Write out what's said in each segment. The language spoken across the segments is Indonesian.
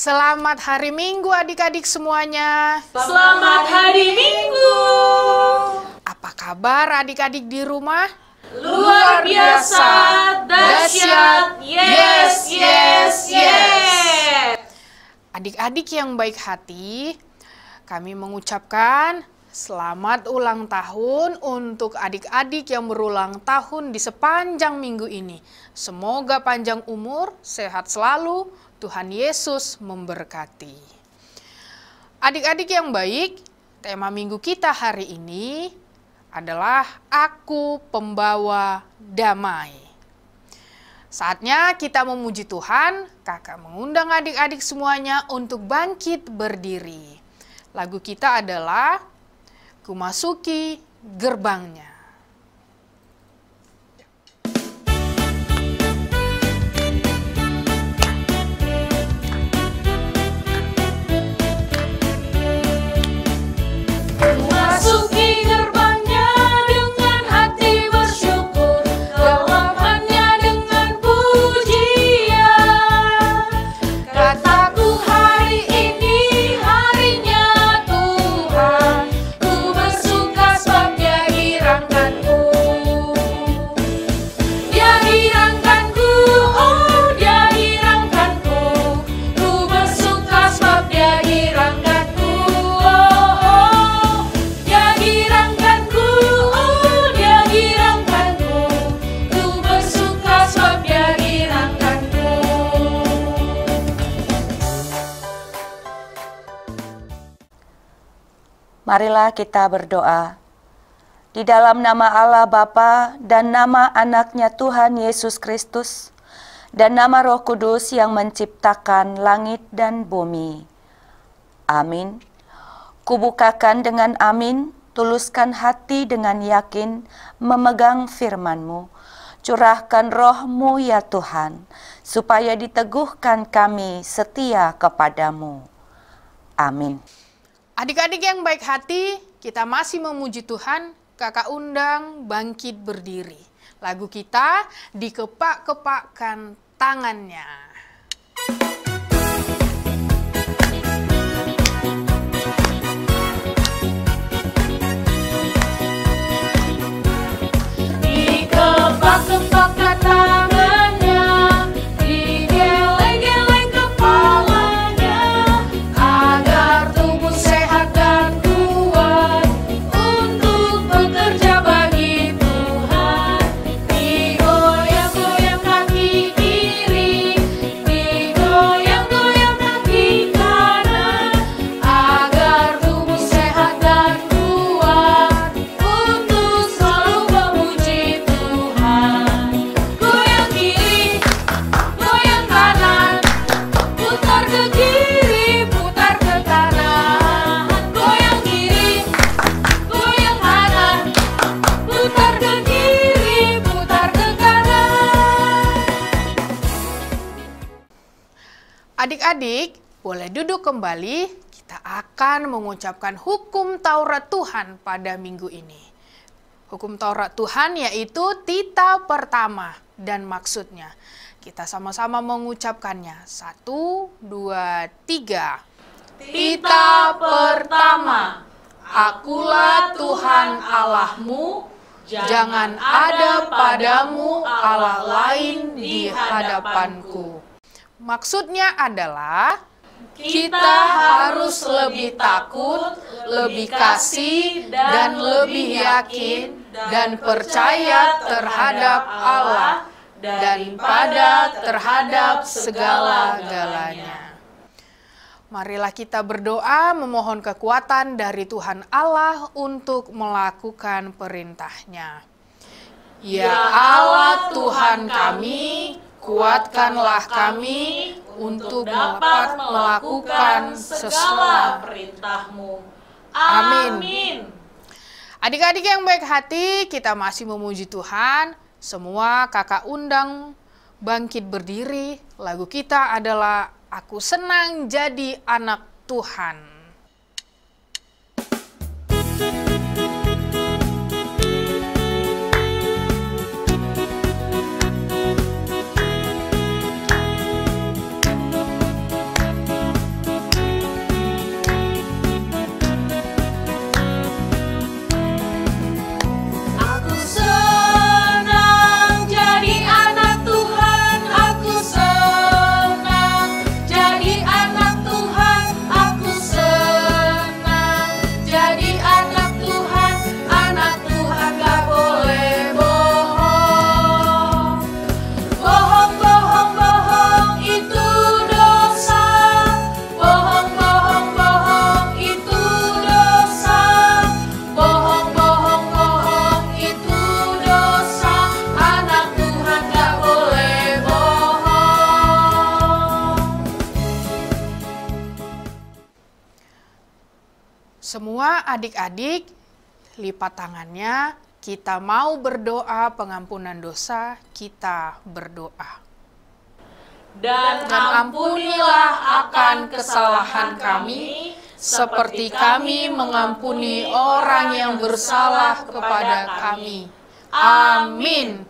Selamat hari Minggu adik-adik semuanya. Selamat hari Minggu. Apa kabar adik-adik di rumah? Luar biasa, dahsyat, yes, yes, yes. Adik-adik yang baik hati, kami mengucapkan selamat ulang tahun untuk adik-adik yang berulang tahun di sepanjang minggu ini. Semoga panjang umur, sehat selalu, Tuhan Yesus memberkati. Adik-adik yang baik, tema minggu kita hari ini adalah Aku Pembawa Damai. Saatnya kita memuji Tuhan. Kakak mengundang adik-adik semuanya untuk bangkit berdiri. Lagu kita adalah Ku Masuki Gerbangnya. Marilah kita berdoa. Di dalam nama Allah Bapa dan nama anaknya Tuhan Yesus Kristus dan nama Roh Kudus yang menciptakan langit dan bumi. Amin. Kubukakan dengan amin, tuluskan hati dengan yakin, memegang firman-Mu. Curahkan roh-Mu ya Tuhan, supaya diteguhkan kami setia kepadamu. Amin. Adik-adik yang baik hati, kita masih memuji Tuhan. Kakak undang bangkit berdiri. Lagu kita Dikepak-kepakkan Tangannya. Dikepak-kepakkan tangannya, digeleng-geleng kepalanya, agar tubuh sehat dan kuat untuk bekerja bagi Tuhan. Digoyang-goyang kaki kiri, digoyang-goyang kaki kanan, agar tubuh sehat dan kuat untuk selalu memuji Tuhan. Goyang kiri, goyang kanan, putar ke kiri, putar ke kanan. Goyang kiri, goyang kanan, putar ke kiri, putar ke kanan. Adik-adik, boleh duduk kembali. Kita akan mengucapkan hukum Taurat Tuhan pada minggu ini. Hukum Taurat Tuhan yaitu tita pertama dan maksudnya. Kita sama-sama mengucapkannya. 1, 2, 3. Tita pertama, Akulah Tuhan Allahmu, Jangan ada padamu Allah lain di hadapanku. Maksudnya adalah kita harus lebih takut, lebih kasih, dan lebih yakin dan percaya terhadap Allah daripada terhadap segala-galanya. marilah kita berdoa memohon kekuatan dari Tuhan Allah untuk melakukan perintah-Nya. Ya Allah Tuhan kami, kuatkanlah kami untuk dapat melakukan segala perintah-Mu. Amin. Adik-adik yang baik hati, kita masih memuji Tuhan. Semua kakak undang bangkit berdiri. Lagu kita adalah Aku Senang Jadi Anak Tuhan. adik-adik lipat tangannya, kita mau berdoa pengampunan dosa, kita berdoa. Dan ampunilah akan kesalahan kami, seperti kami mengampuni orang yang bersalah kepada kami. Amin.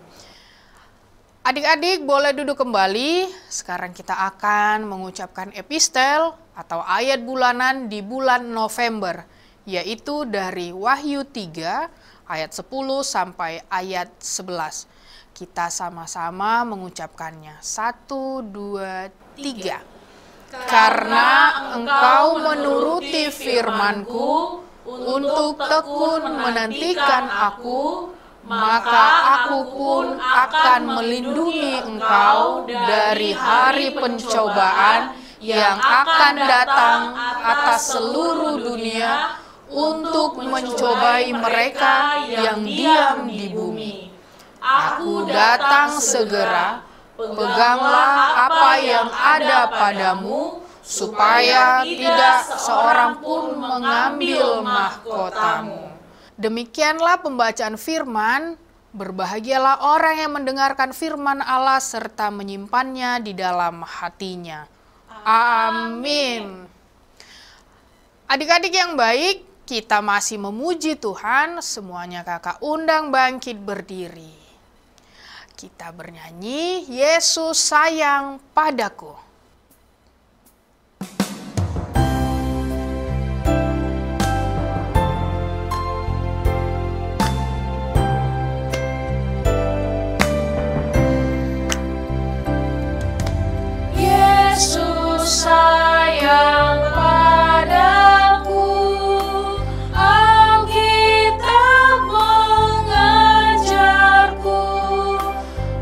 Adik-adik boleh duduk kembali. Sekarang kita akan mengucapkan epistel atau ayat bulanan di bulan November, yaitu dari Wahyu 3 ayat 10 sampai ayat 11. Kita sama-sama mengucapkannya. 1, 2, 3. Karena engkau menuruti firman-Ku untuk tekun menantikan aku, maka aku pun akan melindungi engkau dari hari pencobaan yang akan datang atas seluruh dunia untuk mencobai mereka yang diam di bumi. Aku datang segera, peganglah apa yang ada padamu, supaya tidak seorang pun mengambil mahkotamu. Demikianlah pembacaan firman. Berbahagialah orang yang mendengarkan firman Allah serta menyimpannya di dalam hatinya. Amin. Adik-adik yang baik, kita masih memuji Tuhan. Semuanya kakak undang bangkit berdiri. Kita bernyanyi, Yesus sayang padaku. Yesus sayang padaku, Alkitab mengajarku,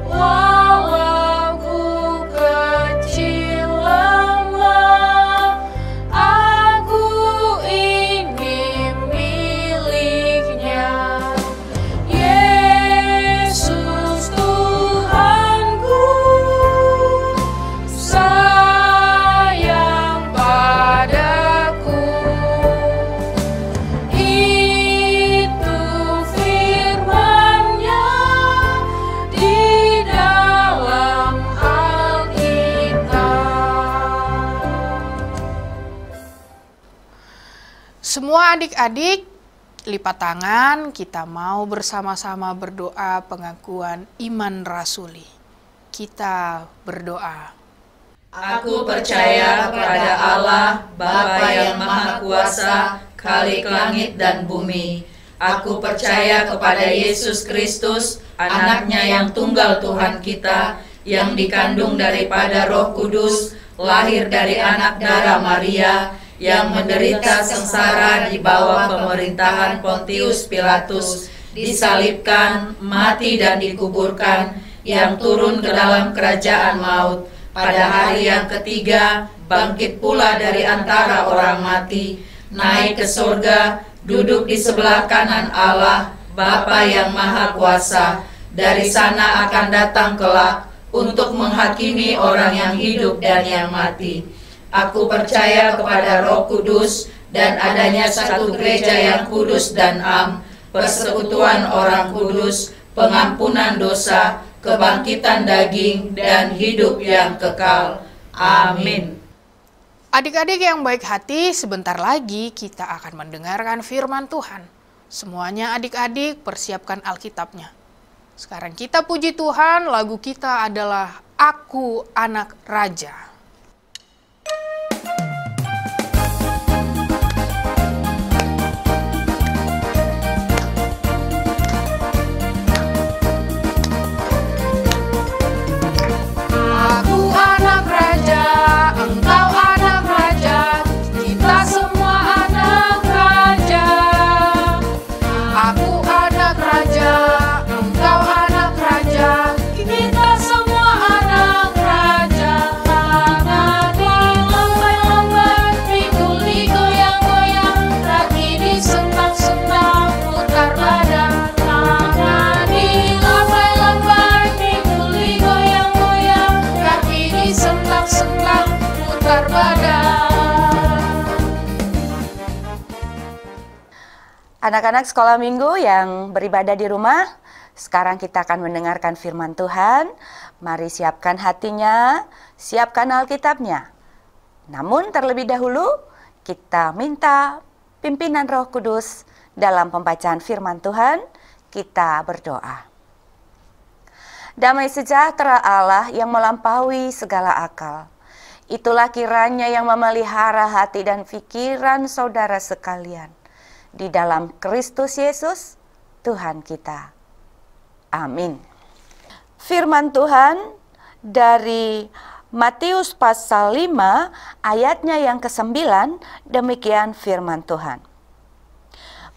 walau ku kecil lemah, aku ini miliknya. Yesus Tuhanku, sayang padaku. Itu firman-Nya di dalam Alkitab. Semua adik-adik, lipat tangan, kita mau bersama-sama berdoa pengakuan iman rasuli. Kita berdoa. Aku percaya kepada Allah, Bapa yang Maha Kuasa, Khalik langit dan bumi. Aku percaya kepada Yesus Kristus, Anak-Nya yang tunggal Tuhan kita, yang dikandung daripada Roh Kudus, lahir dari anak darah Maria, yang menderita sengsara di bawah pemerintahan Pontius Pilatus, disalibkan, mati dan dikuburkan, yang turun ke dalam kerajaan maut. Pada hari yang ketiga, bangkit pula dari antara orang mati, naik ke surga, duduk di sebelah kanan Allah, Bapa yang Maha Kuasa. Dari sana akan datang kelak untuk menghakimi orang yang hidup dan yang mati. Aku percaya kepada Roh Kudus dan adanya satu gereja yang kudus dan am, persekutuan orang kudus, pengampunan dosa, kebangkitan daging, dan hidup yang kekal. Amin. Adik-adik yang baik hati, sebentar lagi kita akan mendengarkan firman Tuhan. Semuanya adik-adik persiapkan Alkitabnya. Sekarang kita puji Tuhan, lagu kita adalah Aku Anak Raja. Anak-anak sekolah minggu yang beribadah di rumah, sekarang kita akan mendengarkan firman Tuhan. Mari siapkan hatinya, siapkan Alkitabnya. Namun terlebih dahulu, kita minta pimpinan Roh Kudus dalam pembacaan firman Tuhan. Kita berdoa. Damai sejahtera Allah yang melampaui segala akal, itulah kiranya yang memelihara hati dan pikiran saudara sekalian di dalam Kristus Yesus, Tuhan kita. Amin. Firman Tuhan dari Matius pasal 5 ayatnya yang ke-9, demikian firman Tuhan.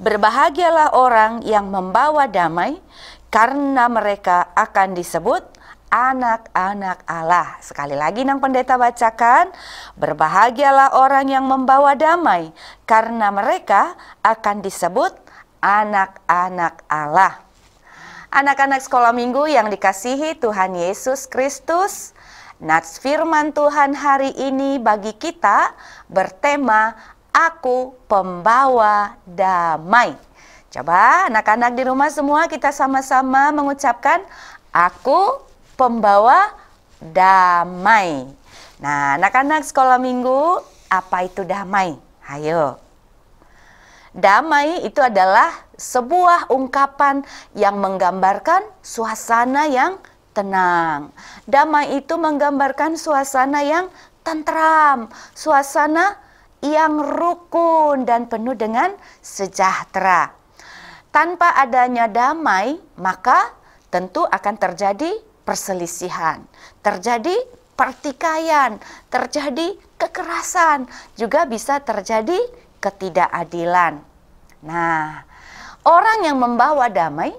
Berbahagialah orang yang membawa damai, karena mereka akan disebut anak-anak Allah. Sekali lagi Nang Pendeta bacakan, berbahagialah orang yang membawa damai, karena mereka akan disebut anak-anak Allah. Anak-anak sekolah minggu yang dikasihi Tuhan Yesus Kristus, nats firman Tuhan hari ini bagi kita bertema Aku Pembawa Damai. Coba anak-anak di rumah semua kita sama-sama mengucapkan Aku Pembawa Damai. Nah, anak-anak sekolah minggu, apa itu damai? Ayo. Damai itu adalah sebuah ungkapan yang menggambarkan suasana yang tenang. Damai itu menggambarkan suasana yang tentram, suasana yang rukun dan penuh dengan sejahtera. Tanpa adanya damai, maka tentu akan terjadi perselisihan, terjadi pertikaian, terjadi kekerasan, juga bisa terjadi ketidakadilan. Nah, orang yang membawa damai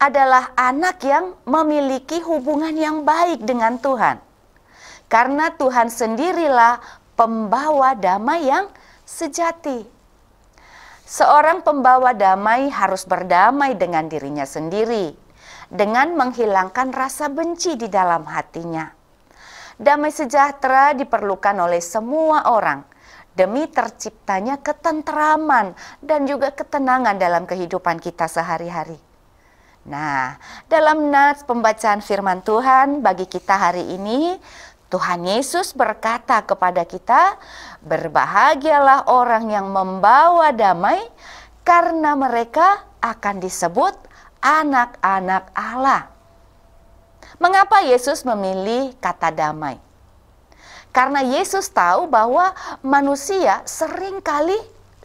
adalah anak yang memiliki hubungan yang baik dengan Tuhan. Karena Tuhan sendirilah pembawa damai yang sejati. Seorang pembawa damai harus berdamai dengan dirinya sendiri, dengan menghilangkan rasa benci di dalam hatinya. Damai sejahtera diperlukan oleh semua orang demi terciptanya ketentraman dan juga ketenangan dalam kehidupan kita sehari-hari. Nah, dalam nats pembacaan firman Tuhan bagi kita hari ini, Tuhan Yesus berkata kepada kita, berbahagialah orang yang membawa damai, karena mereka akan disebut anak-anak Allah. Mengapa Yesus memilih kata damai? Karena Yesus tahu bahwa manusia seringkali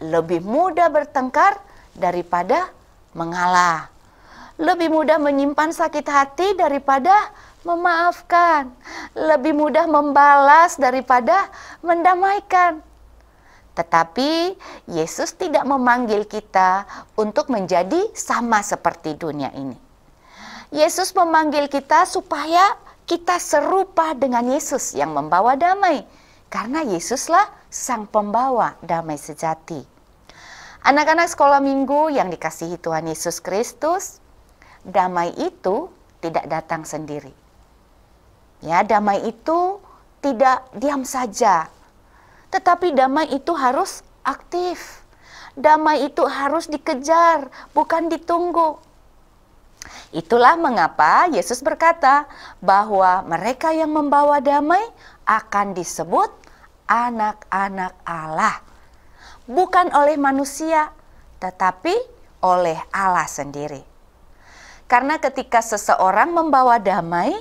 lebih mudah bertengkar daripada mengalah. Lebih mudah menyimpan sakit hati daripada memaafkan. Lebih mudah membalas daripada mendamaikan. Tetapi Yesus tidak memanggil kita untuk menjadi sama seperti dunia ini. Yesus memanggil kita supaya kita serupa dengan Yesus yang membawa damai. Karena Yesuslah sang pembawa damai sejati. Anak-anak sekolah minggu yang dikasihi Tuhan Yesus Kristus, damai itu tidak datang sendiri. Ya, damai itu tidak diam saja. Tetapi damai itu harus aktif. Damai itu harus dikejar, bukan ditunggu. Itulah mengapa Yesus berkata bahwa mereka yang membawa damai akan disebut anak-anak Allah. Bukan oleh manusia, tetapi oleh Allah sendiri. Karena ketika seseorang membawa damai,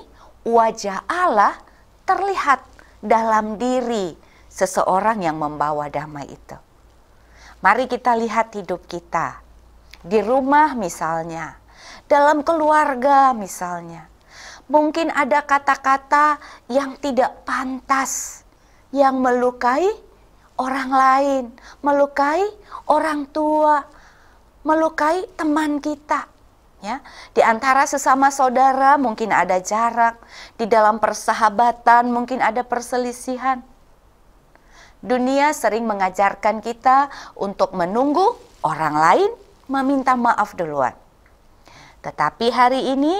wajah Allah terlihat dalam diri seseorang yang membawa damai itu. Mari kita lihat hidup kita. Di rumah misalnya, dalam keluarga misalnya. Mungkin ada kata-kata yang tidak pantas, yang melukai orang lain, melukai orang tua, melukai teman kita. Ya, di antara sesama saudara mungkin ada jarak, di dalam persahabatan mungkin ada perselisihan. Dunia sering mengajarkan kita untuk menunggu orang lain meminta maaf duluan. Tetapi hari ini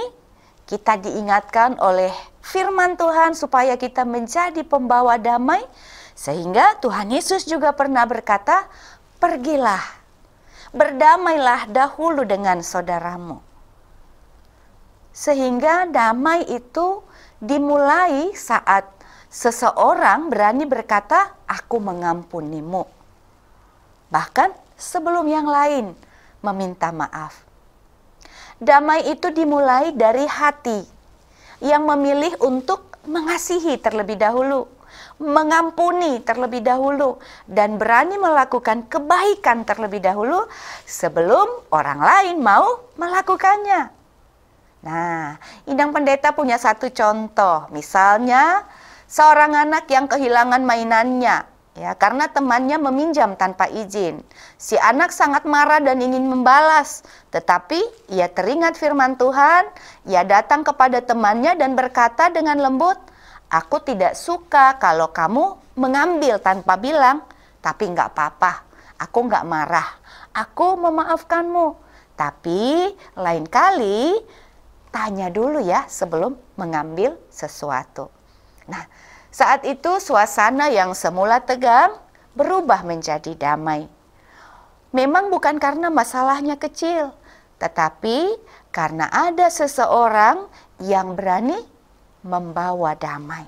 kita diingatkan oleh firman Tuhan supaya kita menjadi pembawa damai, sehingga Tuhan Yesus juga pernah berkata, pergilah, berdamailah dahulu dengan saudaramu. Sehingga damai itu dimulai saat seseorang berani berkata, aku mengampunimu. Bahkan sebelum yang lain meminta maaf. Damai itu dimulai dari hati yang memilih untuk mengasihi terlebih dahulu, mengampuni terlebih dahulu, dan berani melakukan kebaikan terlebih dahulu sebelum orang lain mau melakukannya. Nah, Indang Pendeta punya satu contoh. Misalnya, seorang anak yang kehilangan mainannya, ya, karena temannya meminjam tanpa izin. Si anak sangat marah dan ingin membalas, tetapi ia teringat firman Tuhan. Ia datang kepada temannya dan berkata dengan lembut, aku tidak suka kalau kamu mengambil tanpa bilang, tapi nggak apa-apa, aku nggak marah, aku memaafkanmu. Tapi lain kali tanya dulu ya sebelum mengambil sesuatu. Nah, saat itu suasana yang semula tegang berubah menjadi damai. Memang bukan karena masalahnya kecil, tetapi karena ada seseorang yang berani membawa damai.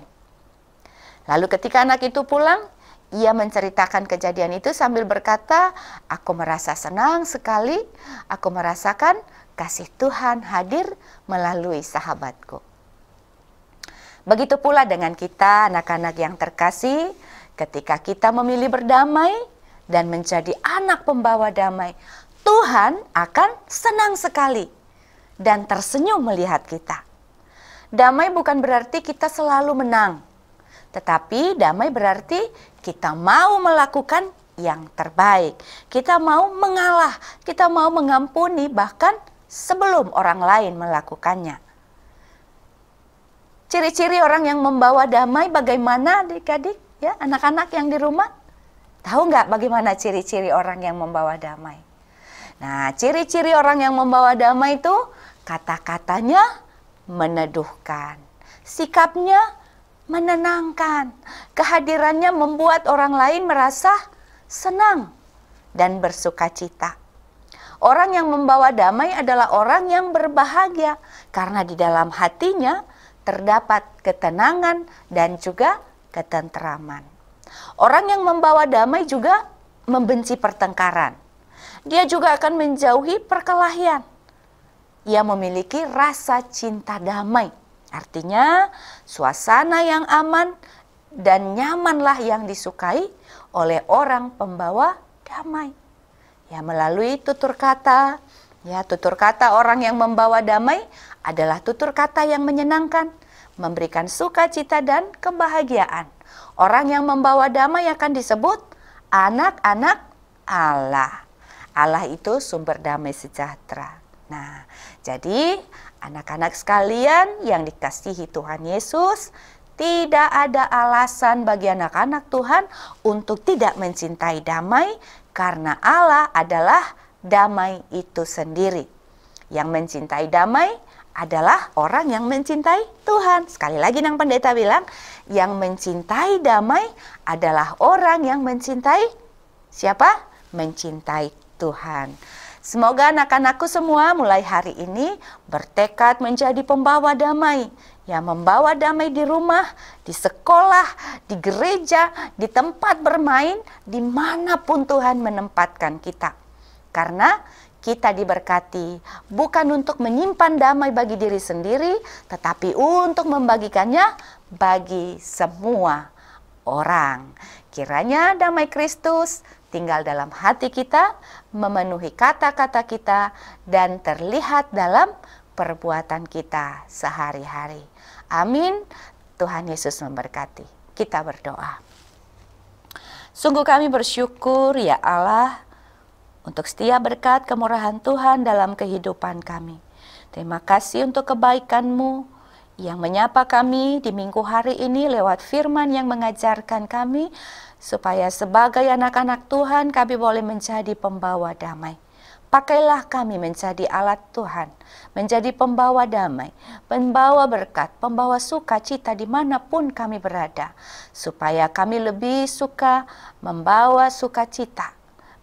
Lalu ketika anak itu pulang, ia menceritakan kejadian itu sambil berkata, aku merasa senang sekali, aku merasakan kasih Tuhan hadir melalui sahabatku. Begitu pula dengan kita, anak-anak yang terkasih, ketika kita memilih berdamai dan menjadi anak pembawa damai, Tuhan akan senang sekali dan tersenyum melihat kita. Damai bukan berarti kita selalu menang, tetapi damai berarti kita mau melakukan yang terbaik. Kita mau mengalah, kita mau mengampuni bahkan sebelum orang lain melakukannya. Ciri-ciri orang yang membawa damai bagaimana adik-adik? Ya, anak-anak yang di rumah, tahu nggak bagaimana ciri-ciri orang yang membawa damai? Nah, ciri-ciri orang yang membawa damai itu kata-katanya meneduhkan, sikapnya menenangkan, kehadirannya membuat orang lain merasa senang dan bersuka cita. Orang yang membawa damai adalah orang yang berbahagia karena di dalam hatinya terdapat ketenangan dan juga ketenteraman. Orang yang membawa damai juga membenci pertengkaran. Dia juga akan menjauhi perkelahian. Ia memiliki rasa cinta damai. Artinya suasana yang aman dan nyamanlah yang disukai oleh orang pembawa damai. Ya, melalui tutur kata, ya, tutur kata orang yang membawa damai adalah tutur kata yang menyenangkan, memberikan sukacita dan kebahagiaan. Orang yang membawa damai akan disebut anak-anak Allah. Allah itu sumber damai sejahtera. Nah, jadi anak-anak sekalian yang dikasihi Tuhan Yesus, tidak ada alasan bagi anak-anak Tuhan untuk tidak mencintai damai, karena Allah adalah damai itu sendiri. Yang mencintai damai adalah orang yang mencintai Tuhan. Sekali lagi Nang Pendeta bilang, yang mencintai damai adalah orang yang mencintai siapa? Mencintai Tuhan. Semoga anak-anakku semua mulai hari ini bertekad menjadi pembawa damai. Ya, membawa damai di rumah, di sekolah, di gereja, di tempat bermain, dimanapun Tuhan menempatkan kita. Karena kita diberkati bukan untuk menyimpan damai bagi diri sendiri, tetapi untuk membagikannya bagi semua orang. Kiranya damai Kristus tinggal dalam hati kita, memenuhi kata-kata kita, dan terlihat dalam perbuatan kita sehari-hari. Amin. Tuhan Yesus memberkati. Kita berdoa. Sungguh kami bersyukur ya Allah untuk setiap berkat kemurahan Tuhan dalam kehidupan kami. Terima kasih untuk kebaikan-Mu yang menyapa kami di minggu hari ini lewat firman yang mengajarkan kami supaya sebagai anak-anak Tuhan kami boleh menjadi pembawa damai. Pakailah kami menjadi alat Tuhan, menjadi pembawa damai, pembawa berkat, pembawa sukacita dimanapun kami berada. Supaya kami lebih suka membawa sukacita,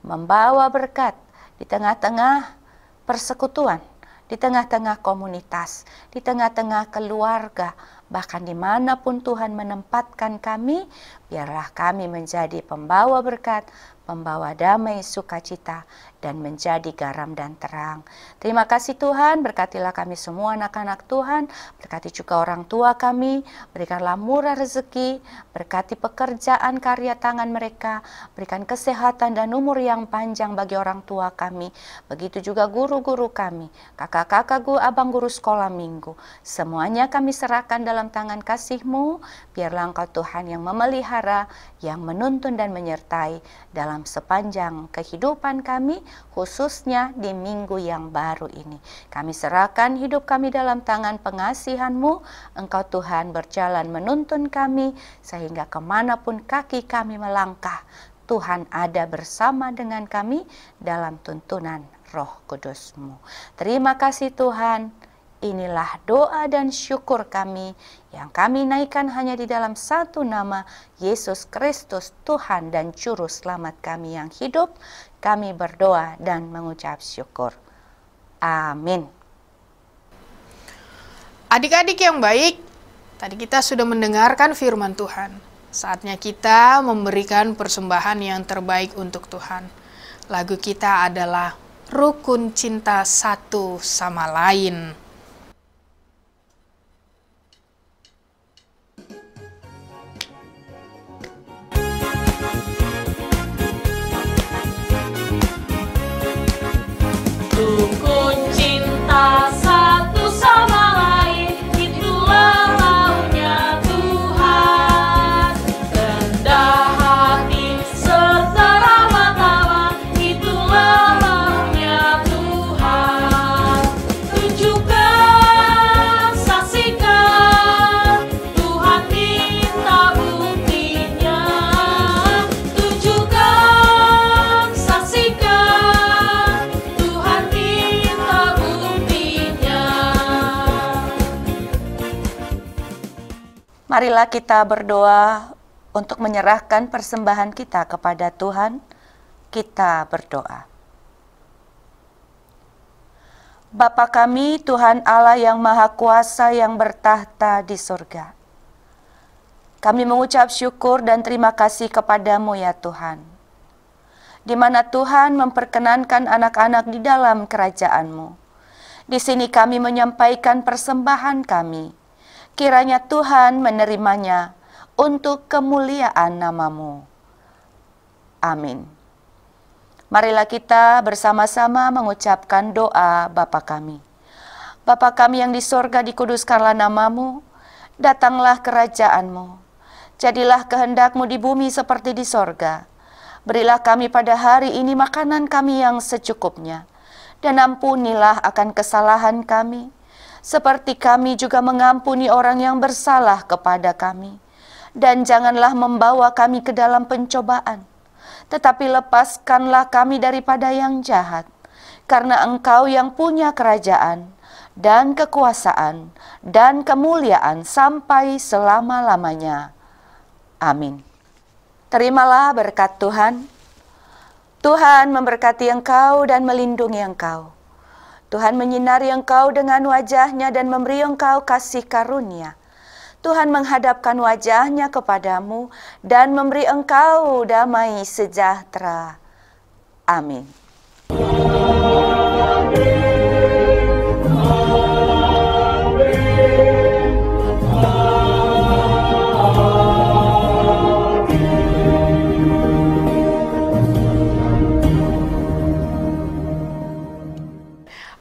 membawa berkat di tengah-tengah persekutuan, di tengah-tengah komunitas, di tengah-tengah keluarga, bahkan dimanapun Tuhan menempatkan kami, biarlah kami menjadi pembawa berkat, pembawa damai, sukacita, dan menjadi garam dan terang. Terima kasih Tuhan, berkatilah kami semua anak-anak Tuhan, berkati juga orang tua kami, berikanlah murah rezeki, berkati pekerjaan karya tangan mereka, berikan kesehatan dan umur yang panjang bagi orang tua kami, begitu juga guru-guru kami, kakak-kakak guru, abang guru sekolah minggu, semuanya kami serahkan dalam tangan kasih-Mu, biarlah Engkau Tuhan yang memelihara, yang menuntun dan menyertai dalam sepanjang kehidupan kami, khususnya di minggu yang baru ini. Kami serahkan hidup kami dalam tangan pengasihan-Mu. Engkau Tuhan berjalan menuntun kami, sehingga kemanapun kaki kami melangkah, Tuhan ada bersama dengan kami dalam tuntunan Roh Kudus-Mu. Terima kasih Tuhan. Inilah doa dan syukur kami yang kami naikkan hanya di dalam satu nama, Yesus Kristus, Tuhan dan Juru Selamat kami yang hidup. Kami berdoa dan mengucap syukur. Amin. Adik-adik yang baik, tadi kita sudah mendengarkan firman Tuhan. Saatnya kita memberikan persembahan yang terbaik untuk Tuhan. Lagu kita adalah Rukun Cinta Satu Sama Lain. Rukun cinta satu sama lain, itulah maunya Tuhan. Rendah hati serta ramah tamah, itulah maunya Tuhan. Tunjukkan, saksikan, Tuhan minta buktinya. Tunjukkan, saksikan, marilah kita berdoa untuk menyerahkan persembahan kita kepada Tuhan. Kita berdoa. Bapa kami, Tuhan Allah yang Maha Kuasa yang bertahta di surga. Kami mengucap syukur dan terima kasih kepadamu ya Tuhan, di mana Tuhan memperkenankan anak-anak di dalam kerajaan-Mu. Di sini kami menyampaikan persembahan kami. Kiranya Tuhan menerimanya untuk kemuliaan nama-Mu. Amin. Marilah kita bersama-sama mengucapkan doa Bapa kami. Bapa kami yang di sorga, dikuduskanlah nama-Mu, datanglah kerajaan-Mu. Jadilah kehendak-Mu di bumi seperti di sorga. Berilah kami pada hari ini makanan kami yang secukupnya, dan ampunilah akan kesalahan kami, seperti kami juga mengampuni orang yang bersalah kepada kami. Dan janganlah membawa kami ke dalam pencobaan, tetapi lepaskanlah kami daripada yang jahat. Karena Engkau yang punya kerajaan, dan kekuasaan, dan kemuliaan sampai selama-lamanya. Amin. Terimalah berkat Tuhan. Tuhan memberkati engkau dan melindungi engkau. Tuhan menyinari engkau dengan wajah-Nya dan memberi engkau kasih karunia. Tuhan menghadapkan wajah-Nya kepadamu dan memberi engkau damai sejahtera. Amin.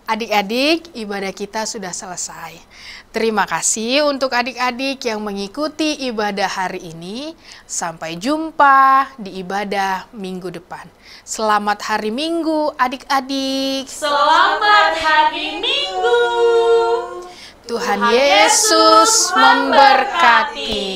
Adik-adik, ibadah kita sudah selesai. Terima kasih untuk adik-adik yang mengikuti ibadah hari ini. Sampai jumpa di ibadah minggu depan. Selamat hari Minggu, adik-adik. Selamat hari Minggu. Tuhan Yesus memberkati.